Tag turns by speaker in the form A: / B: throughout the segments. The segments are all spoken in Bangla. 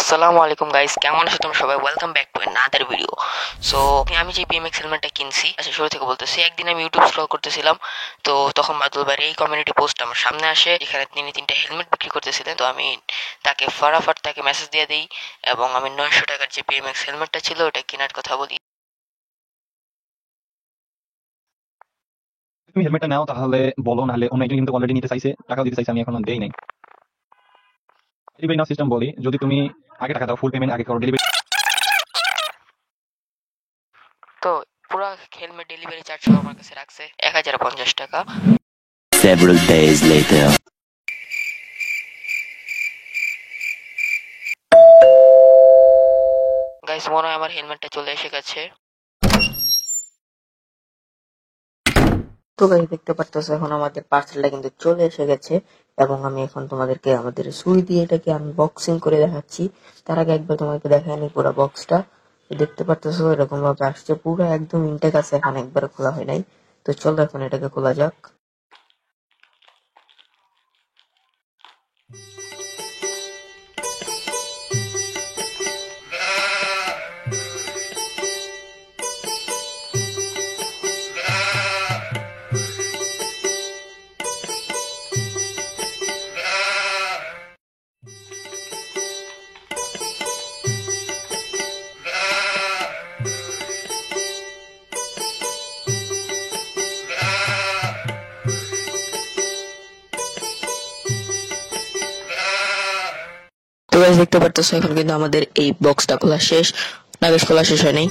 A: আসসালামু আলাইকুম গাইস, কেমন আছো তোমরা সবাই? Welcome back to another video. So আমি যে বিএমএক্স হেলমেটটা কিনছি, আচ্ছা শুরু থেকে বলতেছি। একদিন আমি ইউটিউব স্ক্রল করতেছিলাম, তো তখন বাদল ভাইয়ের এই কমিউনিটি পোস্ট আমার সামনে আসে, যেখানে তিনি 3টা হেলমেট বিক্রি করতেছিলেন। তো আমি তাকে ফটাফট তাকে মেসেজ দিয়ে দিই এবং আমি 900 টাকার যে বিএমএক্স হেলমেটটা ছিল ওটা কেনার কথা বলি।
B: তুমি হেলমেটটা নাও তাহলে বলো, নাহলে অন্য একজন কিন্তু অলরেডি নিতে চাইছে, টাকাও দিতে চাইছে, আমি এখনো দেই নাই। ডেলিভারি নাও সিস্টেম বলি, যদি তুমি আগে টাকা দাও, ফুল পেমেন্ট আগে করো, ডেলিভারি
A: তো পুরো হেলমেট ডেলিভারি চার্জ আমার কাছে রাখছে 1050 টাকা।
C: Several days later.
A: গাইস, মনে হয় আমার হেলমেটটা চলে এসে গেছে। তো গাইস, দেখতে পারতেছো এখন আমাদের পার্সেলটা কিন্তু চলে এসে গেছে এবং আমি এখন তোমাদেরকে আমাদের সুই দিয়ে এটাকে আনবক্সিং করে দেখাচ্ছি। তার আগে একবার তোমাদেরকে দেখাই নি পুরো বক্সটা। দেখতে পারতেছো এরকম ভাবে আসছে, পুরো একদম ইনটেক আছে, এখন একবার খোলা হয় নাই। তো চলো এখন এটাকে খোলা যাক। তো গাইস, দেখতে পারতেছো এখন কিন্তু আমাদের এই বক্সটা খোলা শেষ। না গাইস, খোলা শেষ হয় নাই।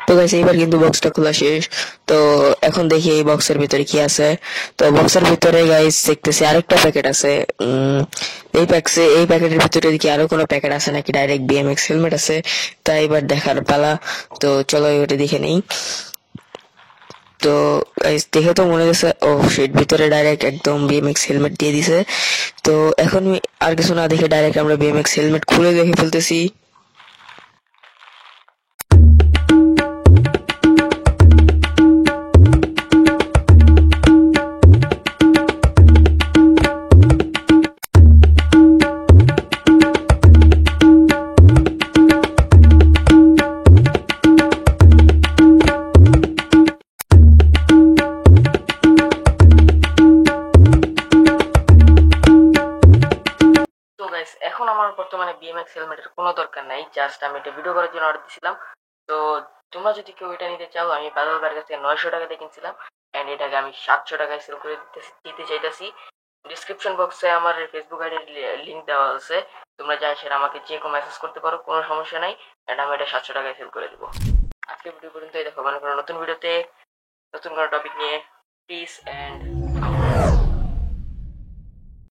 A: তো গাইস, এইবার কিন্তু বক্সটা খোলা শেষ। তো এখন দেখি এই বক্সের ভিতরে কি আছে। তো বক্সের ভিতরে গাইস দেখতেছি আরেকটা প্যাকেট আছে। এই প্যাকেটের ভিতরে কি আরো কোনো প্যাকেট আছে নাকি ডাইরেক্ট বিএমএক্স হেলমেট আছে, তা এবার দেখার পালা। তো চলো ওটা দেখে নেই। তো গাইস, দেখে তো মনে হচ্ছে ও শিট, ভিতরে ডাইরেক্ট একদম বিএমএক্স হেলমেট দিয়ে দিছে। তো এখন আর কিছু না দেখে ডাইরেক্ট আমরা বিএমএক্স হেলমেট খুলে দেখে ফেলতেছি। তো গাইস, এখন আমার বর্তমানে বিএমএক্স হেলমেটের কোনো দরকার নাই, জাস্ট আমি এটা ভিডিও করার জন্য অর্ডার দিয়েছিলাম। তো তোমরা যদি কেউ এটা নিতে চাও, আমি বাদল ভাইয়ের কাছ থেকে 900 টাকা দিয়ে কিনছিলাম এন্ড এটাকে আমি 700 টাকায় সেল করে দিতে চাইতেছি। ডিসক্রিপশন বক্সে আমার ফেসবুক আইডির লিঙ্ক দেওয়া আছে, তোমরা চাই সেটা আমাকে যে কোনো মেসেজ করতে পারো, কোনো সমস্যা নাই। এন্ড আমি এটা 700 টাকায় সেল করে দেবো। আজকে ভিডিও পর্যন্তই, দেখো মানে কোনো নতুন ভিডিওতে নতুন কোনো টপিক নিয়ে। Piece and